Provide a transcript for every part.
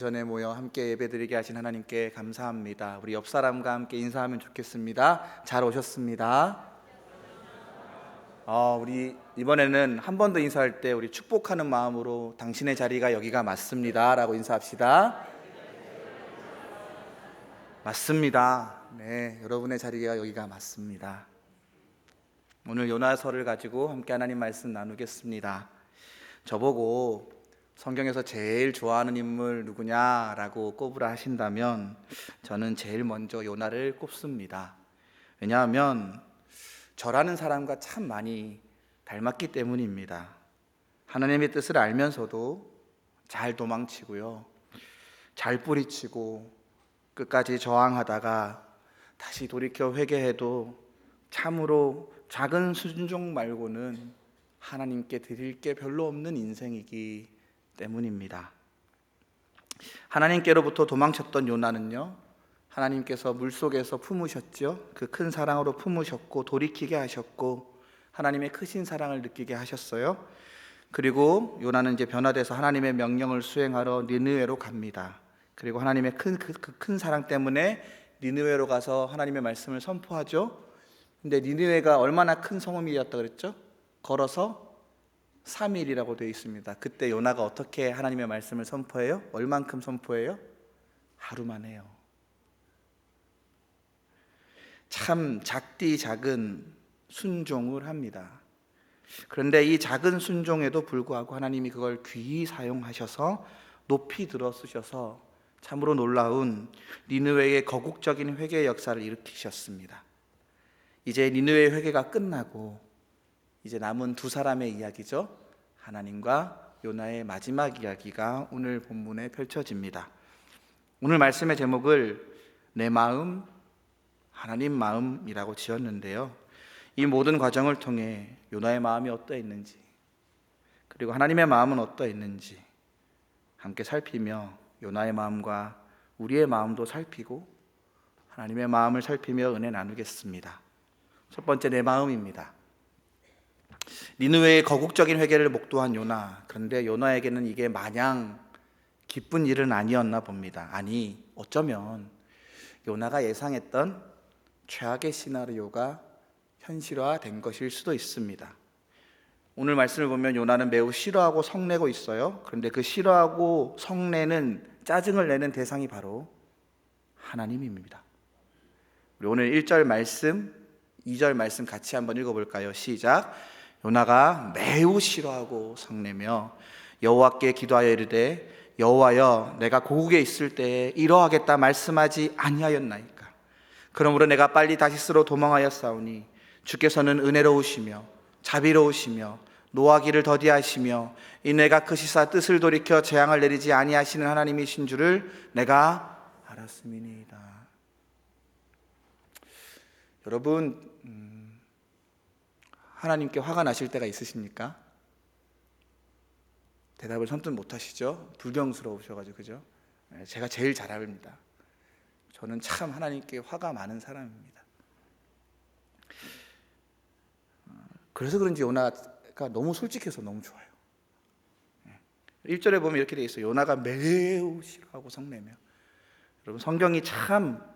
전에 모여 함께 예배드리게 하신 하나님께 감사합니다. 우리 옆 사람과 함께 인사하면 좋겠습니다. 잘 오셨습니다. 우리 이번에는 한 번 더 인사할 때 우리 축복하는 마음으로 당신의 자리가 여기가 맞습니다 라고 인사합시다. 맞습니다. 네, 여러분의 자리가 여기가 맞습니다. 오늘 요나서를 가지고 함께 하나님 말씀 나누겠습니다. 저보고 성경에서 제일 좋아하는 인물 누구냐라고 꼽으라 하신다면 저는 제일 먼저 요나를 꼽습니다. 왜냐하면 저라는 사람과 참 많이 닮았기 때문입니다. 하나님의 뜻을 알면서도 잘 도망치고요, 잘 뿌리치고 끝까지 저항하다가 다시 돌이켜 회개해도 참으로 작은 순종 말고는 하나님께 드릴 게 별로 없는 인생이기 때문입니다. 하나님께로부터 도망쳤던 요나는요, 하나님께서 물속에서 품으셨죠. 그 큰 사랑으로 품으셨고 돌이키게 하셨고 하나님의 크신 사랑을 느끼게 하셨어요. 그리고 요나는 이제 변화돼서 하나님의 명령을 수행하러 니느웨로 갑니다. 그리고 하나님의 큰 사랑 때문에 니느웨로 가서 하나님의 말씀을 선포하죠. 근데 니느웨가 얼마나 큰 성읍이었다 그랬죠? 걸어서 3일이라고 되어 있습니다. 그때 요나가 어떻게 하나님의 말씀을 선포해요? 얼만큼 선포해요? 하루만 해요. 참 작디 작은 순종을 합니다. 그런데 이 작은 순종에도 불구하고 하나님이 그걸 귀히 사용하셔서 높이 들어 쓰셔서 참으로 놀라운 니느웨의 거국적인 회개의 역사를 일으키셨습니다. 이제 니느웨의 회개가 끝나고 이제 남은 두 사람의 이야기죠. 하나님과 요나의 마지막 이야기가 오늘 본문에 펼쳐집니다. 오늘 말씀의 제목을 내 마음, 하나님 마음이라고 지었는데요, 이 모든 과정을 통해 요나의 마음이 어떠했는지, 그리고 하나님의 마음은 어떠했는지 함께 살피며 요나의 마음과 우리의 마음도 살피고 하나님의 마음을 살피며 은혜 나누겠습니다. 첫 번째, 내 마음입니다. 니느웨의 거국적인 회개를 목도한 요나, 그런데 요나에게는 이게 마냥 기쁜 일은 아니었나 봅니다. 아니, 어쩌면 요나가 예상했던 최악의 시나리오가 현실화된 것일 수도 있습니다. 오늘 말씀을 보면 요나는 매우 싫어하고 성내고 있어요. 그런데 그 싫어하고 성내는, 짜증을 내는 대상이 바로 하나님입니다. 우리 오늘 1절 말씀, 2절 말씀 같이 한번 읽어볼까요? 시작. 요나가 매우 싫어하고 성내며 여호와께 기도하여 이르되 여호와여, 내가 고국에 있을 때에 이러하겠다 말씀하지 아니하였나이까. 그러므로 내가 빨리 다시스로 도망하였사오니 주께서는 은혜로우시며 자비로우시며 노하기를 더디하시며 이 내가 크시사 뜻을 돌이켜 재앙을 내리지 아니하시는 하나님이신 줄을 내가 알았음이니이다. 여러분, 하나님께 화가 나실 때가 있으십니까? 대답을 선뜻 못 하시죠? 불경스러우셔가지고, 그죠? 제가 제일 잘 압니다. 저는 참 하나님께 화가 많은 사람입니다. 그래서 그런지 요나가 너무 솔직해서 너무 좋아요. 1절에 보면 이렇게 돼 있어요. 요나가 매우 싫어하고 성내며. 여러분, 성경이 참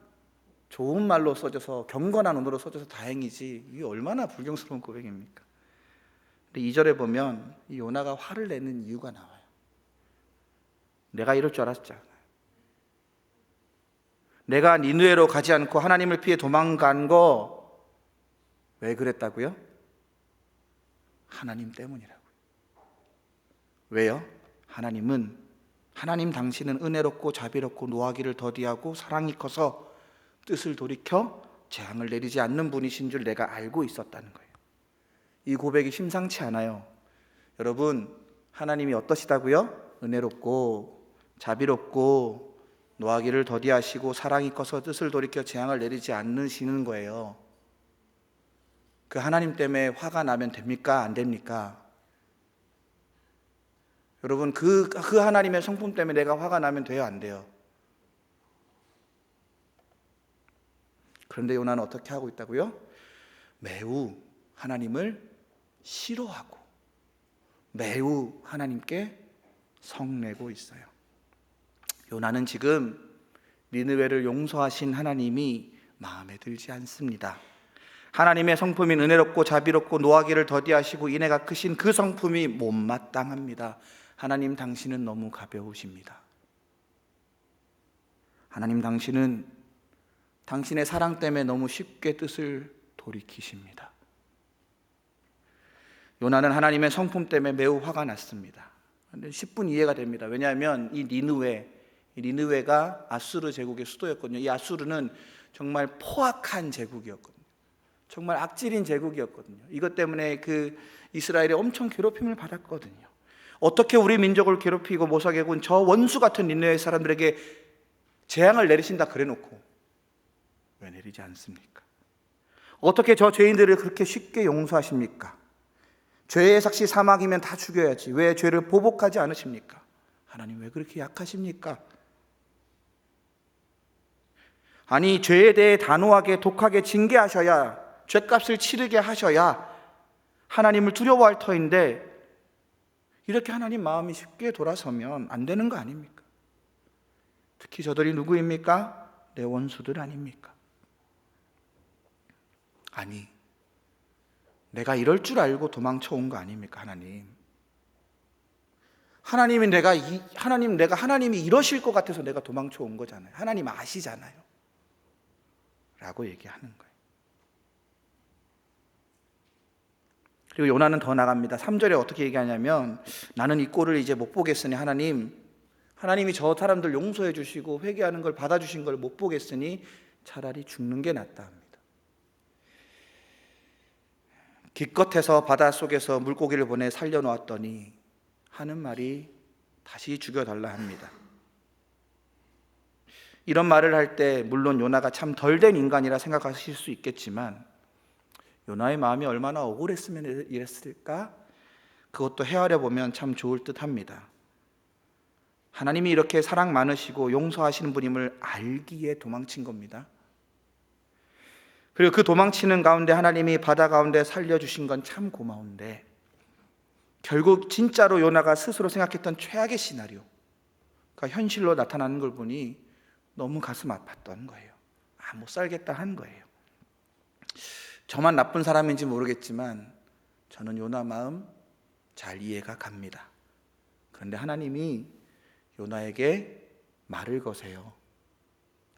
좋은 말로 써져서, 경건한 언어로 써져서 다행이지 이게 얼마나 불경스러운 고백입니까? 근데 2절에 보면 이 요나가 화를 내는 이유가 나와요. 내가 이럴 줄 알았잖아. 내가 니느웨로 가지 않고 하나님을 피해 도망간 거 왜 그랬다고요? 하나님 때문이라고요. 왜요? 하나님 당신은 은혜롭고 자비롭고 노하기를 더디하고 사랑이 커서 뜻을 돌이켜 재앙을 내리지 않는 분이신 줄 내가 알고 있었다는 거예요. 이 고백이 심상치 않아요. 여러분, 하나님이 어떠시다고요? 은혜롭고 자비롭고 노하기를 더디하시고 사랑이 커서 뜻을 돌이켜 재앙을 내리지 않으시는 거예요. 그 하나님 때문에 화가 나면 됩니까? 안 됩니까? 여러분, 그 하나님의 성품 때문에 내가 화가 나면 돼요? 안 돼요? 그런데 요나는 어떻게 하고 있다고요? 매우 하나님을 싫어하고 매우 하나님께 성내고 있어요. 요나는 지금 니느웨를 용서하신 하나님이 마음에 들지 않습니다. 하나님의 성품이 은혜롭고 자비롭고 노하기를 더디하시고 인애가 크신 그 성품이 못마땅합니다. 하나님, 당신은 너무 가벼우십니다. 하나님, 당신은 당신의 사랑 때문에 너무 쉽게 뜻을 돌이키십니다. 요나는 하나님의 성품 때문에 매우 화가 났습니다. 그런데 10분 이해가 됩니다. 왜냐하면 이 니느웨가 아수르 제국의 수도였거든요. 이 아수르는 정말 포악한 제국이었거든요. 정말 악질인 제국이었거든요. 이것 때문에 그 이스라엘이 엄청 괴롭힘을 받았거든요. 어떻게 우리 민족을 괴롭히고 모욕하고 저 원수 같은 니느웨 사람들에게 재앙을 내리신다 그래놓고 왜 내리지 않습니까? 어떻게 저 죄인들을 그렇게 쉽게 용서하십니까? 죄의 삭시 사망이면 다 죽여야지 왜 죄를 보복하지 않으십니까? 하나님, 왜 그렇게 약하십니까? 아니, 죄에 대해 단호하게 독하게 징계하셔야, 죄값을 치르게 하셔야 하나님을 두려워할 터인데 이렇게 하나님 마음이 쉽게 돌아서면 안 되는 거 아닙니까? 특히 저들이 누구입니까? 내 원수들 아닙니까? 아니, 내가 이럴 줄 알고 도망쳐 온 거 아닙니까? 하나님이 이러실 것 같아서 내가 도망쳐 온 거잖아요. 하나님 아시잖아요. 라고 얘기하는 거예요. 그리고 요나는 더 나갑니다. 3절에 어떻게 얘기하냐면, 나는 이 꼴을 이제 못 보겠으니 하나님이 저 사람들 용서해 주시고 회개하는 걸 받아주신 걸 못 보겠으니 차라리 죽는 게 낫다 합니다. 기껏해서 바닷속에서 물고기를 보내 살려놓았더니 하는 말이 다시 죽여달라 합니다. 이런 말을 할 때 물론 요나가 참 덜된 인간이라 생각하실 수 있겠지만 요나의 마음이 얼마나 억울했으면 이랬을까? 그것도 헤아려 보면 참 좋을 듯합니다. 하나님이 이렇게 사랑 많으시고 용서하시는 분임을 알기에 도망친 겁니다. 그리고 그 도망치는 가운데 하나님이 바다 가운데 살려주신 건 참 고마운데 결국 진짜로 요나가 스스로 생각했던 최악의 시나리오가 현실로 나타나는 걸 보니 너무 가슴 아팠던 거예요. 못 살겠다 한 거예요. 저만 나쁜 사람인지 모르겠지만 저는 요나 마음 잘 이해가 갑니다. 그런데 하나님이 요나에게 말을 거세요.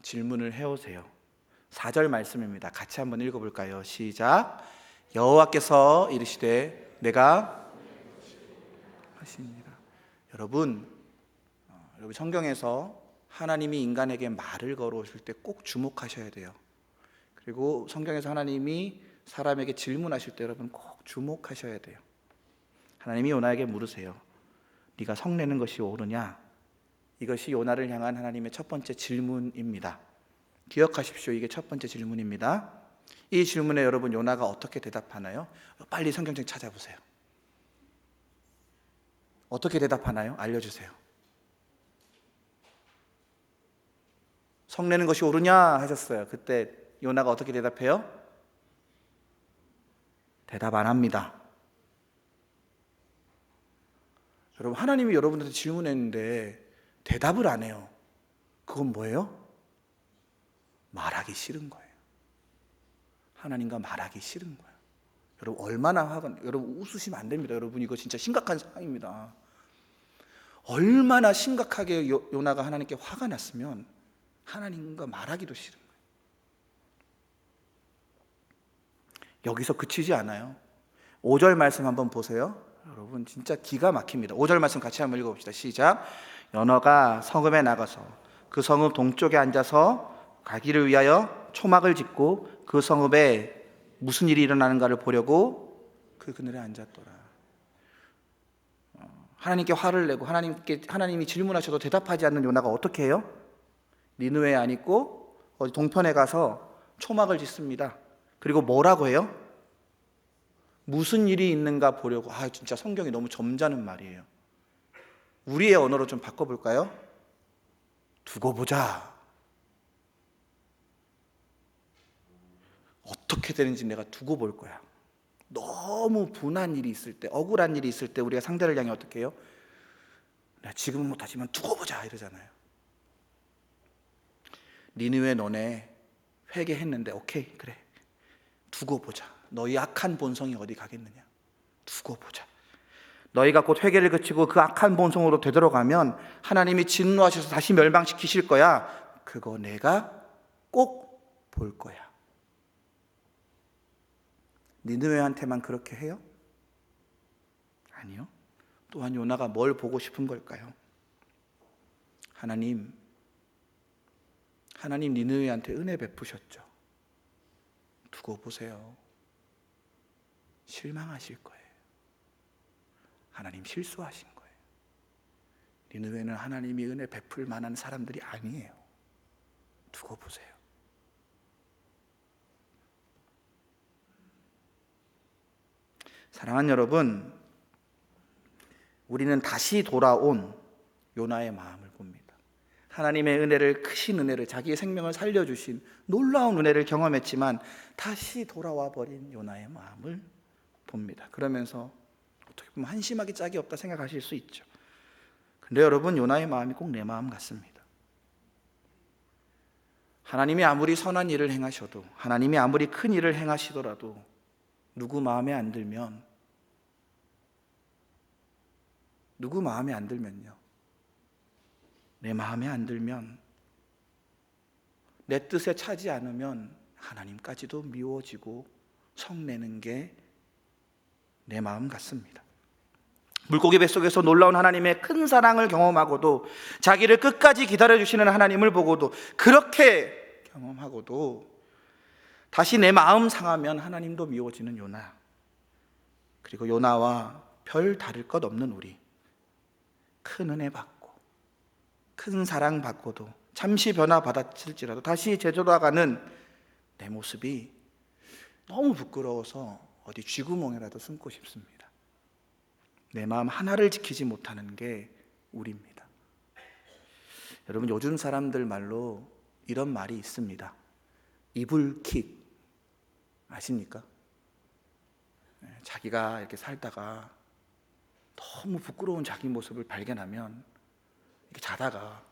질문을 해오세요. 4절 말씀입니다. 같이 한번 읽어볼까요? 시작. 여호와께서 이르시되 내가 하십니다. 여러분 성경에서 하나님이 인간에게 말을 걸어오실 때 꼭 주목하셔야 돼요. 그리고 성경에서 하나님이 사람에게 질문하실 때 여러분 꼭 주목하셔야 돼요. 하나님이 요나에게 물으세요. 네가 성내는 것이 옳으냐? 이것이 요나를 향한 하나님의 첫 번째 질문입니다. 기억하십시오. 이게 첫 번째 질문입니다. 이 질문에 여러분 요나가 어떻게 대답하나요? 빨리 성경책 찾아보세요. 어떻게 대답하나요? 알려주세요. 성내는 것이 옳으냐 하셨어요. 그때 요나가 어떻게 대답해요? 대답 안 합니다. 여러분, 하나님이 여러분한테 질문했는데 대답을 안 해요. 그건 뭐예요? 말하기 싫은 거예요. 하나님과 말하기 싫은 거예요. 여러분 얼마나 여러분 웃으시면 안 됩니다. 여러분 이거 진짜 심각한 상황입니다. 얼마나 심각하게 요나가 하나님께 화가 났으면 하나님과 말하기도 싫은 거예요. 여기서 그치지 않아요. 5절 말씀 한번 보세요. 여러분 진짜 기가 막힙니다. 5절 말씀 같이 한번 읽어봅시다. 시작. 요나가 성읍에 나가서 그 성읍 동쪽에 앉아서 가기를 위하여 초막을 짓고 그 성읍에 무슨 일이 일어나는가를 보려고 그 그늘에 앉았더라. 하나님께 화를 내고 하나님이 질문하셔도 대답하지 않는 요나가 어떻게 해요? 니느웨에 안 있고 어디 동편에 가서 초막을 짓습니다. 그리고 뭐라고 해요? 무슨 일이 있는가 보려고. 진짜 성경이 너무 점잖은 말이에요. 우리의 언어로 좀 바꿔볼까요? 두고 보자. 어떻게 되는지 내가 두고 볼 거야. 너무 분한 일이 있을 때, 억울한 일이 있을 때 우리가 상대를 향해 어떻게 해요? 내가 지금은 못하지만 두고 보자 이러잖아요. 니느웨 너네 회개했는데 오케이 그래 두고 보자. 너희 악한 본성이 어디 가겠느냐. 두고 보자. 너희가 곧 회개를 그치고 그 악한 본성으로 되돌아가면 하나님이 진노하셔서 다시 멸망시키실 거야. 그거 내가 꼭 볼 거야. 니느웨한테만 그렇게 해요? 아니요. 또한 요나가 뭘 보고 싶은 걸까요? 하나님 니느웨한테 은혜 베푸셨죠. 두고 보세요. 실망하실 거예요. 하나님 실수하신 거예요. 니느웨는 하나님이 은혜 베풀 만한 사람들이 아니에요. 두고 보세요. 사랑하는 여러분, 우리는 다시 돌아온 요나의 마음을 봅니다. 하나님의 은혜를, 크신 은혜를, 자기의 생명을 살려주신 놀라운 은혜를 경험했지만 다시 돌아와 버린 요나의 마음을 봅니다. 그러면서 어떻게 보면 한심하기 짝이 없다 생각하실 수 있죠. 근데 여러분, 요나의 마음이 꼭 내 마음 같습니다. 하나님이 아무리 선한 일을 행하셔도, 하나님이 아무리 큰 일을 행하시더라도 누구 마음에 안 들면요, 내 마음에 안 들면, 내 뜻에 차지 않으면 하나님까지도 미워지고 성내는 게 내 마음 같습니다. 물고기 뱃속에서 놀라운 하나님의 큰 사랑을 경험하고도, 자기를 끝까지 기다려주시는 하나님을 보고도, 그렇게 경험하고도 다시 내 마음 상하면 하나님도 미워지는 요나, 그리고 요나와 별 다를 것 없는 우리, 큰 은혜 받고 큰 사랑 받고도 잠시 변화 받았을지라도 다시 되돌아가는 내 모습이 너무 부끄러워서 어디 쥐구멍에라도 숨고 싶습니다. 내 마음 하나를 지키지 못하는 게 우리입니다. 여러분, 요즘 사람들 말로 이런 말이 있습니다. 이불킥 아십니까? 자기가 이렇게 살다가 너무 부끄러운 자기 모습을 발견하면 이렇게 자다가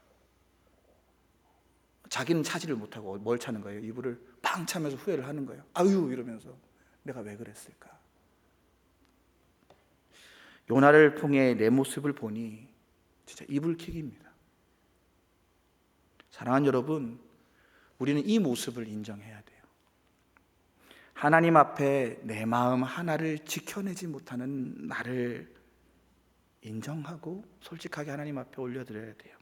자기는 차지를 못하고 뭘 차는 거예요? 이불을 팡 차면서 후회를 하는 거예요. 아유 이러면서 내가 왜 그랬을까? 요나를 통해 내 모습을 보니 진짜 이불킥입니다. 사랑하는 여러분, 우리는 이 모습을 인정해야 돼요. 하나님 앞에 내 마음 하나를 지켜내지 못하는 나를 인정하고 솔직하게 하나님 앞에 올려드려야 돼요.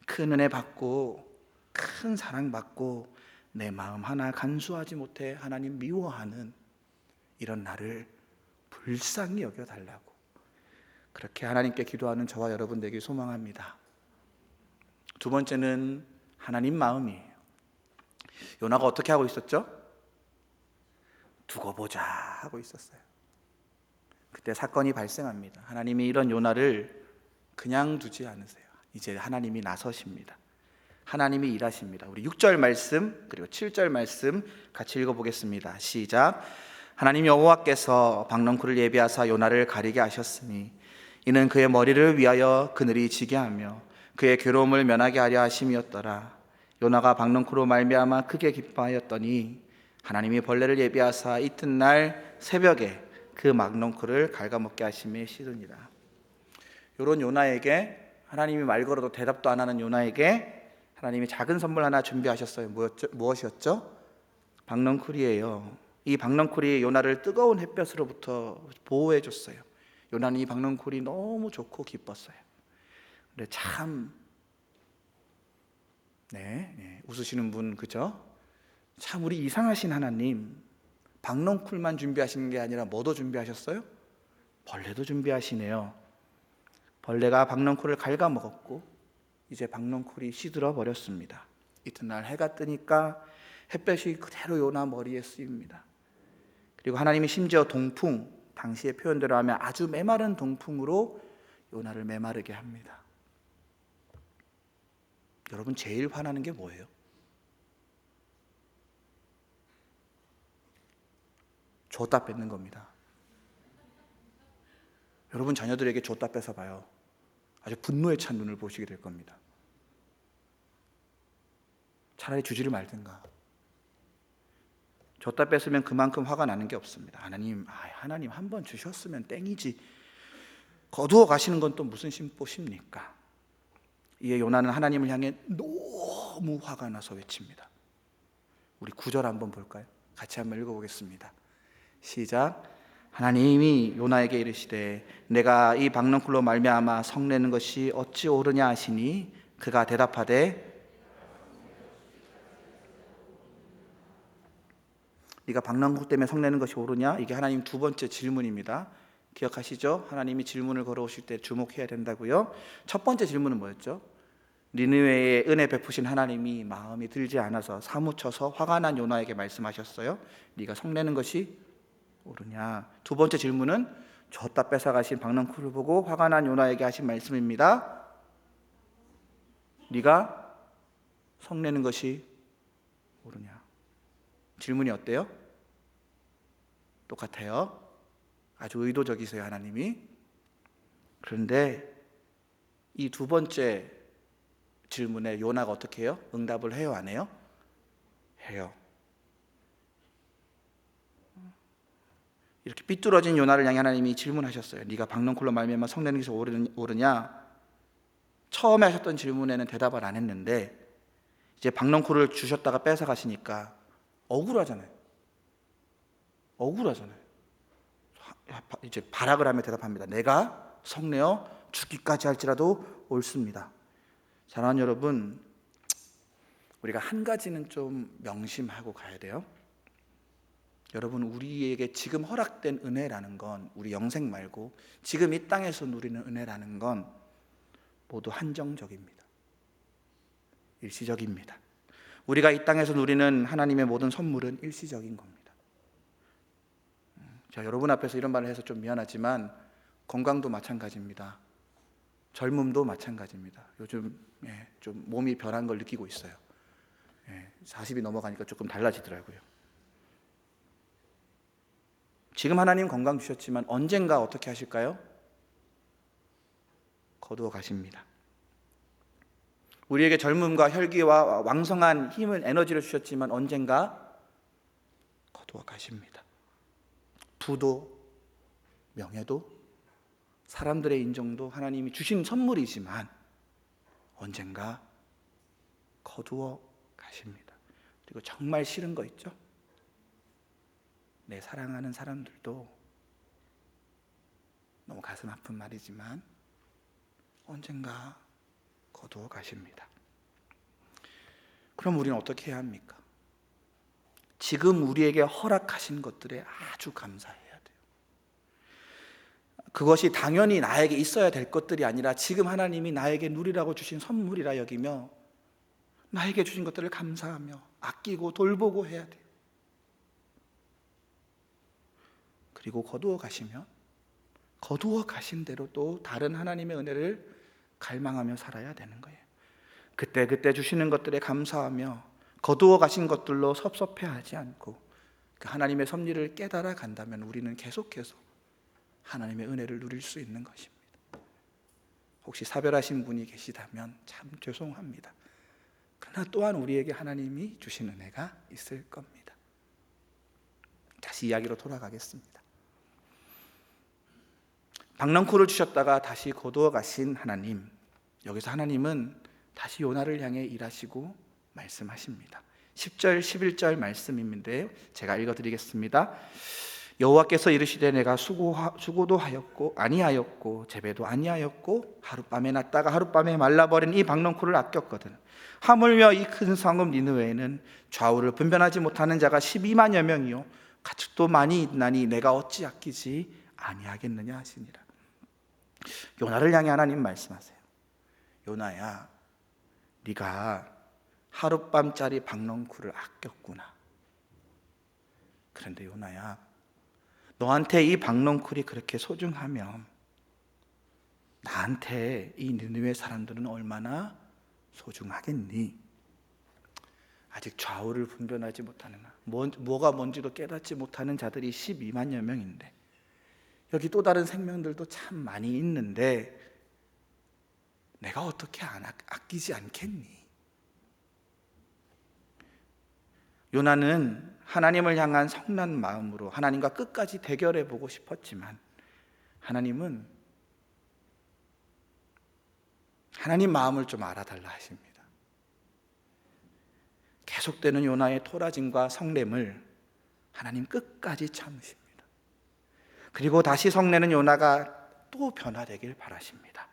큰 은혜 받고 큰 사랑 받고 내 마음 하나 간수하지 못해 하나님 미워하는 이런 나를 불쌍히 여겨달라고, 그렇게 하나님께 기도하는 저와 여러분 되길 소망합니다. 두 번째는 하나님 마음이에요. 요나가 어떻게 하고 있었죠? 두고 보자 하고 있었어요. 그때 사건이 발생합니다. 하나님이 이런 요나를 그냥 두지 않으세요. 이제 하나님이 나서십니다. 하나님이 일하십니다. 우리 6절 말씀 그리고 7절 말씀 같이 읽어보겠습니다. 시작. 하나님 여호와께서 박넝쿨을 예비하사 요나를 가리게 하셨으니 이는 그의 머리를 위하여 그늘이 지게 하며 그의 괴로움을 면하게 하려 하심이었더라. 요나가 박넝쿨로 말미암아 크게 기뻐하였더니 하나님이 벌레를 예비하사 이튿날 새벽에 그 박넝쿨을 갉아먹게 하심에 시르니라. 이런 요나에게, 하나님이 말 걸어도 대답도 안 하는 요나에게 하나님이 작은 선물 하나 준비하셨어요. 무엇이었죠? 박넝쿨이에요. 이 박넝쿨이 요나를 뜨거운 햇볕으로부터 보호해 줬어요. 요나는 이 박넝쿨이 너무 좋고 기뻤어요. 근데 참, 웃으시는 분, 그죠? 참 우리 이상하신 하나님, 박넝쿨만 준비하시는 게 아니라 뭐도 준비하셨어요? 벌레도 준비하시네요. 벌레가 박넝쿨을 갉아먹었고 이제 박넝쿨이 시들어 버렸습니다. 이튿날 해가 뜨니까 햇볕이 그대로 요나 머리에 쓰입니다. 그리고 하나님이 심지어 동풍, 당시의 표현대로 하면 아주 메마른 동풍으로 요나를 메마르게 합니다. 여러분, 제일 화나는 게 뭐예요? 줬다 뺏는 겁니다. 여러분 자녀들에게 줬다 뺏어봐요. 아주 분노에 찬 눈을 보시게 될 겁니다. 차라리 주지를 말든가. 줬다 뺐으면 그만큼 화가 나는 게 없습니다. 하나님 한 번 주셨으면 땡이지. 거두어 가시는 건 또 무슨 심보십니까? 이에 요나는 하나님을 향해 너무 화가 나서 외칩니다. 우리 9절 한번 볼까요? 같이 한번 읽어보겠습니다. 시작. 하나님이 요나에게 이르시되 내가 이 박넝쿨로 말미암아 성내는 것이 어찌 옳으냐 하시니 그가 대답하되 네가 박넝쿨 때문에 성내는 것이 옳으냐? 이게 하나님 두 번째 질문입니다. 기억하시죠? 하나님이 질문을 걸어오실 때 주목해야 된다고요. 첫 번째 질문은 뭐였죠? 니느웨에 은혜 베푸신 하나님이 마음이 들지 않아서 사무쳐서 화가 난 요나에게 말씀하셨어요. 네가 성내는 것이 옳으냐? 두 번째 질문은 줬다 뺏어가신 박넝쿨을 보고 화가 난 요나에게 하신 말씀입니다. 네가 성내는 것이 옳으냐? 질문이 어때요? 똑같아요. 아주 의도적이세요, 하나님이. 그런데 이 두 번째 질문에 요나가 어떻게 해요? 응답을 해요, 안 해요? 해요. 이렇게 삐뚤어진 요나를 향해 하나님이 질문하셨어요. 네가 박넝쿨로 말미암아 성내는 것이 옳으냐? 처음에 하셨던 질문에는 대답을 안 했는데 이제 박넝쿨을 주셨다가 뺏어가시니까 억울하잖아요. 이제 발악을 하며 대답합니다. 내가 성내어 죽기까지 할지라도 옳습니다. 사랑하는 여러분, 우리가 한 가지는 좀 명심하고 가야 돼요. 여러분, 우리에게 지금 허락된 은혜라는 건, 우리 영생 말고 지금 이 땅에서 누리는 은혜라는 건 모두 한정적입니다. 일시적입니다. 우리가 이 땅에서 누리는 하나님의 모든 선물은 일시적인 겁니다. 자, 여러분 앞에서 이런 말을 해서 좀 미안하지만 건강도 마찬가지입니다. 젊음도 마찬가지입니다. 요즘 좀 몸이 변한 걸 느끼고 있어요. 40이 넘어가니까 조금 달라지더라고요. 지금 하나님 건강 주셨지만 언젠가 어떻게 하실까요? 거두어 가십니다. 우리에게 젊음과 혈기와 왕성한 힘을, 에너지를 주셨지만 언젠가 거두어 가십니다. 부도, 명예도, 사람들의 인정도 하나님이 주신 선물이지만 언젠가 거두어 가십니다. 그리고 정말 싫은 거 있죠? 내 사랑하는 사람들도 너무 가슴 아픈 말이지만 언젠가 거두어 가십니다. 그럼 우리는 어떻게 해야 합니까? 지금 우리에게 허락하신 것들에 아주 감사해야 돼요. 그것이 당연히 나에게 있어야 될 것들이 아니라 지금 하나님이 나에게 누리라고 주신 선물이라 여기며 나에게 주신 것들을 감사하며 아끼고 돌보고 해야 돼요. 그리고 거두어 가시면 거두어 가신 대로 또 다른 하나님의 은혜를 갈망하며 살아야 되는 거예요. 그때 주시는 것들에 감사하며 거두어 가신 것들로 섭섭해하지 않고 그 하나님의 섭리를 깨달아 간다면 우리는 계속해서 하나님의 은혜를 누릴 수 있는 것입니다. 혹시 사별하신 분이 계시다면 참 죄송합니다. 그러나 또한 우리에게 하나님이 주신 은혜가 있을 겁니다. 다시 이야기로 돌아가겠습니다. 박넝쿨을 주셨다가 다시 거두어 가신 하나님, 여기서 하나님은 다시 요나를 향해 일하시고 말씀하십니다. 10절 11절 말씀인데 제가 읽어드리겠습니다. 여호와께서 이르시되 내가 수고도 하였고 아니하였고 재배도 아니하였고 하룻밤에 났다가 하룻밤에 말라버린 이 박넝쿨을 아꼈거든. 하물며 이 큰 성읍 니느웨에는 좌우를 분별하지 못하는 자가 12만여 명이요 가축도 많이 있나니 내가 어찌 아끼지 아니하겠느냐 하시니라. 요나를 향해 하나님 말씀하세요. 요나야, 네가 하룻밤짜리 박넝쿨을 아꼈구나. 그런데 요나야, 너한테 이 박넝쿨이 그렇게 소중하면 나한테 이 니느웨 사람들은 얼마나 소중하겠니? 아직 좌우를 분별하지 못하는, 뭐가 뭔지도 깨닫지 못하는 자들이 12만여 명인데 여기 또 다른 생명들도 참 많이 있는데 내가 어떻게 안 아끼지 않겠니? 요나는 하나님을 향한 성난 마음으로 하나님과 끝까지 대결해 보고 싶었지만 하나님은 하나님 마음을 좀 알아달라 하십니다. 계속되는 요나의 토라짐과 성냄을 하나님 끝까지 참으십니다. 그리고 다시 성내는 요나가 또 변화되길 바라십니다.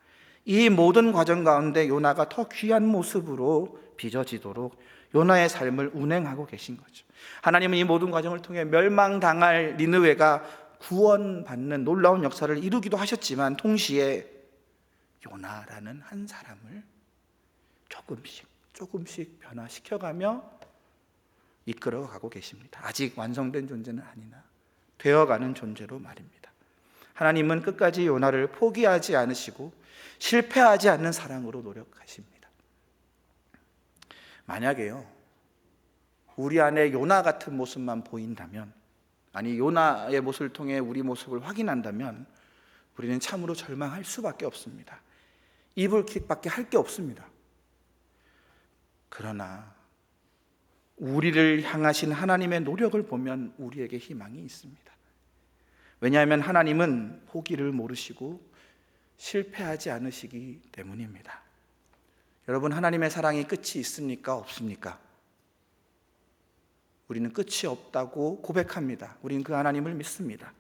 이 모든 과정 가운데 요나가 더 귀한 모습으로 빚어지도록 요나의 삶을 운행하고 계신 거죠. 하나님은 이 모든 과정을 통해 멸망당할 니느웨가 구원받는 놀라운 역사를 이루기도 하셨지만 동시에 요나라는 한 사람을 조금씩 변화시켜가며 이끌어가고 계십니다. 아직 완성된 존재는 아니나 되어가는 존재로 말입니다. 하나님은 끝까지 요나를 포기하지 않으시고 실패하지 않는 사랑으로 노력하십니다. 만약에요, 우리 안에 요나 같은 모습만 보인다면, 아니 요나의 모습을 통해 우리 모습을 확인한다면 우리는 참으로 절망할 수밖에 없습니다. 이불킥밖에 할 게 없습니다. 그러나 우리를 향하신 하나님의 노력을 보면 우리에게 희망이 있습니다. 왜냐하면 하나님은 포기를 모르시고 실패하지 않으시기 때문입니다. 여러분, 하나님의 사랑이 끝이 있습니까? 없습니까? 우리는 끝이 없다고 고백합니다. 우리는 그 하나님을 믿습니다.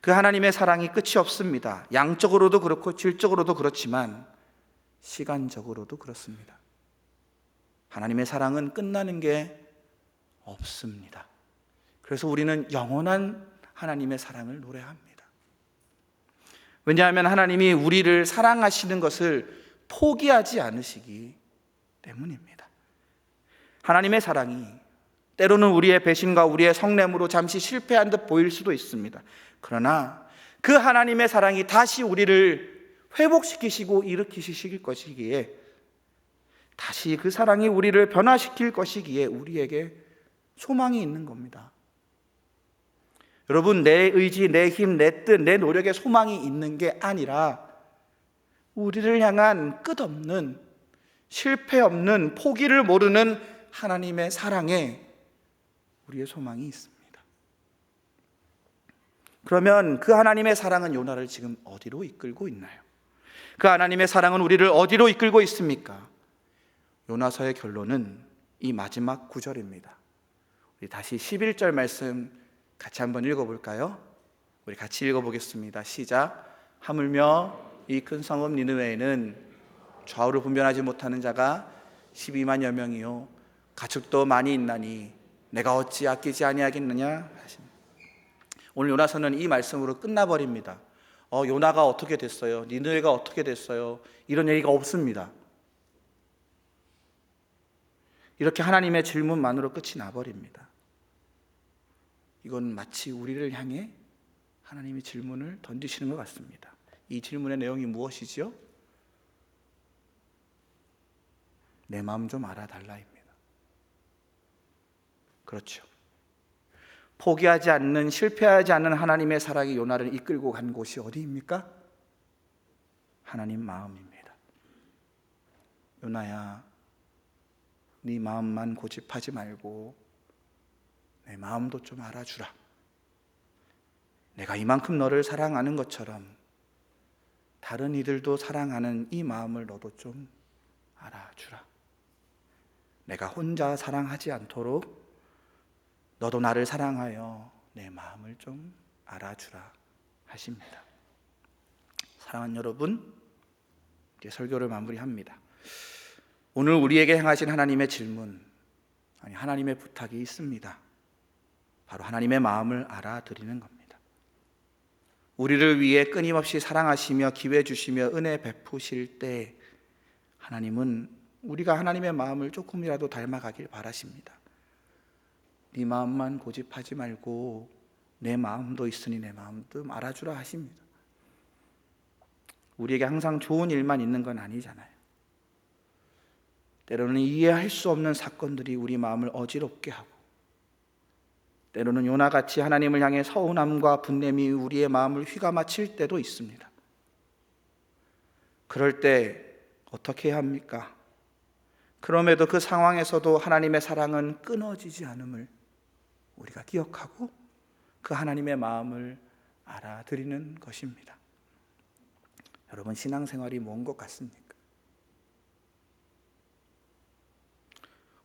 그 하나님의 사랑이 끝이 없습니다. 양적으로도 그렇고 질적으로도 그렇지만 시간적으로도 그렇습니다. 하나님의 사랑은 끝나는 게 없습니다. 그래서 우리는 영원한 하나님의 사랑을 노래합니다. 왜냐하면 하나님이 우리를 사랑하시는 것을 포기하지 않으시기 때문입니다. 하나님의 사랑이 때로는 우리의 배신과 우리의 성냄으로 잠시 실패한 듯 보일 수도 있습니다. 그러나 그 하나님의 사랑이 다시 우리를 회복시키시고 일으키실 것이기에, 다시 그 사랑이 우리를 변화시킬 것이기에 우리에게 소망이 있는 겁니다. 여러분, 내 의지, 내 힘, 내 뜻, 내 노력에 소망이 있는 게 아니라 우리를 향한 끝없는, 실패 없는, 포기를 모르는 하나님의 사랑에 우리의 소망이 있습니다. 그러면 그 하나님의 사랑은 요나를 지금 어디로 이끌고 있나요? 그 하나님의 사랑은 우리를 어디로 이끌고 있습니까? 요나서의 결론은 이 마지막 구절입니다. 우리 다시 11절 말씀 같이 한번 읽어볼까요? 우리 같이 읽어보겠습니다. 시작. 하물며 이 큰 성읍 니느웨에는 좌우를 분별하지 못하는 자가 12만여 명이요 가축도 많이 있나니 내가 어찌 아끼지 아니하겠느냐 하십니다. 오늘 요나서는 이 말씀으로 끝나버립니다. 요나가 어떻게 됐어요? 니느웨가 어떻게 됐어요? 이런 얘기가 없습니다. 이렇게 하나님의 질문만으로 끝이 나버립니다. 이건 마치 우리를 향해 하나님이 질문을 던지시는 것 같습니다. 이 질문의 내용이 무엇이지요? 내 마음 좀 알아달라입니다. 그렇죠. 포기하지 않는, 실패하지 않는 하나님의 사랑이 요나를 이끌고 간 곳이 어디입니까? 하나님 마음입니다. 요나야, 네 마음만 고집하지 말고 내 마음도 좀 알아주라. 내가 이만큼 너를 사랑하는 것처럼 다른 이들도 사랑하는 이 마음을 너도 좀 알아주라. 내가 혼자 사랑하지 않도록 너도 나를 사랑하여 내 마음을 좀 알아주라 하십니다. 사랑하는 여러분, 이제 설교를 마무리합니다. 오늘 우리에게 향하신 하나님의 질문, 아니 하나님의 부탁이 있습니다. 바로 하나님의 마음을 알아드리는 겁니다. 우리를 위해 끊임없이 사랑하시며 기회 주시며 은혜 베푸실 때 하나님은 우리가 하나님의 마음을 조금이라도 닮아가길 바라십니다. 네 마음만 고집하지 말고 내 마음도 있으니 내 마음도 알아주라 하십니다. 우리에게 항상 좋은 일만 있는 건 아니잖아요. 때로는 이해할 수 없는 사건들이 우리 마음을 어지럽게 하고, 때로는 요나같이 하나님을 향해 서운함과 분냄이 우리의 마음을 휘감아칠 때도 있습니다. 그럴 때 어떻게 해야 합니까? 그럼에도 그 상황에서도 하나님의 사랑은 끊어지지 않음을 우리가 기억하고 그 하나님의 마음을 알아들이는 것입니다. 여러분, 신앙생활이 뭔 것 같습니까?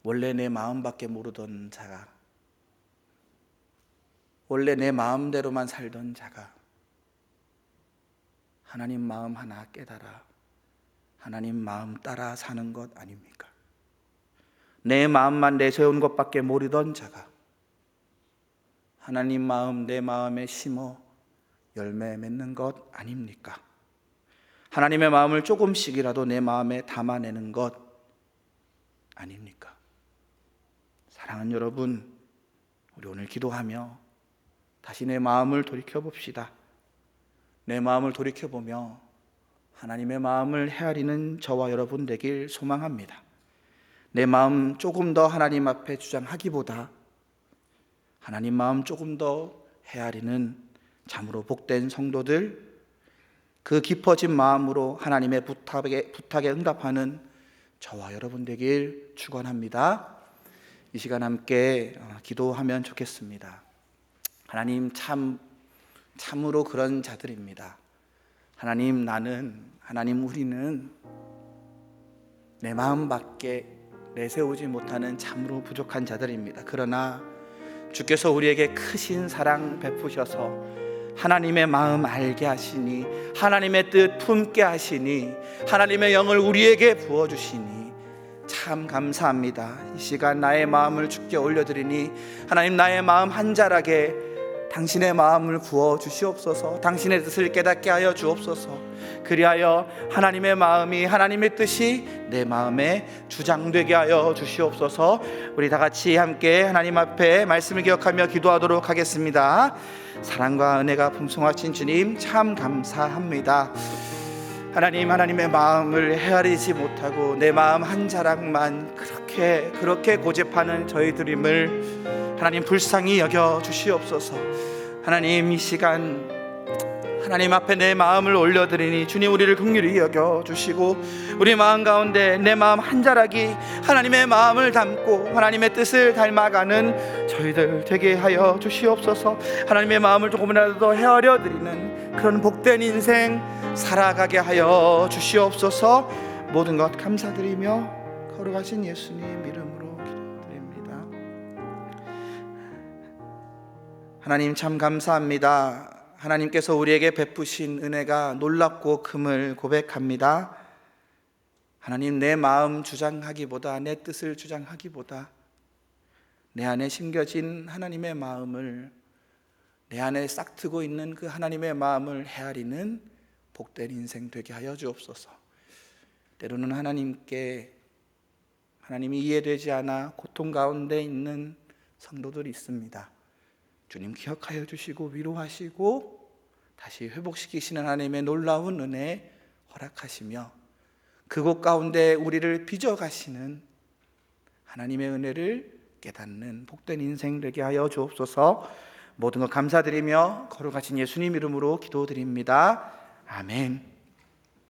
원래 내 마음밖에 모르던 자가, 원래 내 마음대로만 살던 자가 하나님 마음 하나 깨달아 하나님 마음 따라 사는 것 아닙니까? 내 마음만 내세운 것밖에 모르던 자가 하나님 마음 내 마음에 심어 열매 맺는 것 아닙니까? 하나님의 마음을 조금씩이라도 내 마음에 담아내는 것 아닙니까? 사랑하는 여러분, 우리 오늘 기도하며 다시 내 마음을 돌이켜봅시다. 내 마음을 돌이켜보며 하나님의 마음을 헤아리는 저와 여러분 되길 소망합니다. 내 마음 조금 더 하나님 앞에 주장하기보다 하나님 마음 조금 더 헤아리는 참으로 복된 성도들, 그 깊어진 마음으로 하나님의 부탁에 응답하는 저와 여러분 되길 축원합니다. 이 시간 함께 기도하면 좋겠습니다. 하나님, 참으로 그런 자들입니다. 하나님, 하나님 우리는 내 마음밖에 내세우지 못하는 참으로 부족한 자들입니다. 그러나 주께서 우리에게 크신 사랑 베푸셔서 하나님의 마음 알게 하시니, 하나님의 뜻 품게 하시니, 하나님의 영을 우리에게 부어주시니 참 감사합니다. 이 시간 나의 마음을 주께 올려드리니 하나님, 나의 마음 한 자락에 당신의 마음을 부어 주시옵소서. 당신의 뜻을 깨닫게 하여 주옵소서. 그리하여 하나님의 마음이, 하나님의 뜻이 내 마음에 주장되게 하여 주시옵소서. 우리 다 같이 함께 하나님 앞에 말씀을 기억하며 기도하도록 하겠습니다. 사랑과 은혜가 풍성하신 주님, 참 감사합니다. 하나님, 하나님의 마음을 헤아리지 못하고 내 마음 한 자락만 그렇게 고집하는 저희들임을 하나님 불쌍히 여겨 주시옵소서. 하나님, 이 시간 하나님 앞에 내 마음을 올려드리니 주님 우리를 긍휼히 여겨 주시고 우리 마음 가운데 내 마음 한 자락이 하나님의 마음을 담고 하나님의 뜻을 닮아가는 저희들 되게 하여 주시옵소서. 하나님의 마음을 조금이라도 더 헤아려 드리는 그런 복된 인생 살아가게 하여 주시옵소서. 모든 것 감사드리며 거룩하신 예수님 이름으로 기도드립니다. 하나님, 참 감사합니다. 하나님께서 우리에게 베푸신 은혜가 놀랍고 큼을 고백합니다. 하나님, 내 마음 주장하기보다, 내 뜻을 주장하기보다 내 안에 심겨진 하나님의 마음을, 내 안에 싹트고 있는 그 하나님의 마음을 헤아리는 복된 인생 되게 하여 주옵소서. 때로는 하나님이 이해되지 않아 고통 가운데 있는 성도들이 있습니다. 주님 기억하여 주시고 위로하시고 다시 회복시키시는 하나님의 놀라운 은혜 허락하시며 그곳 가운데 우리를 빚어가시는 하나님의 은혜를 깨닫는 복된 인생 되게 하여 주옵소서. 모든 것 감사드리며 거룩하신 예수님 이름으로 기도드립니다. 아멘.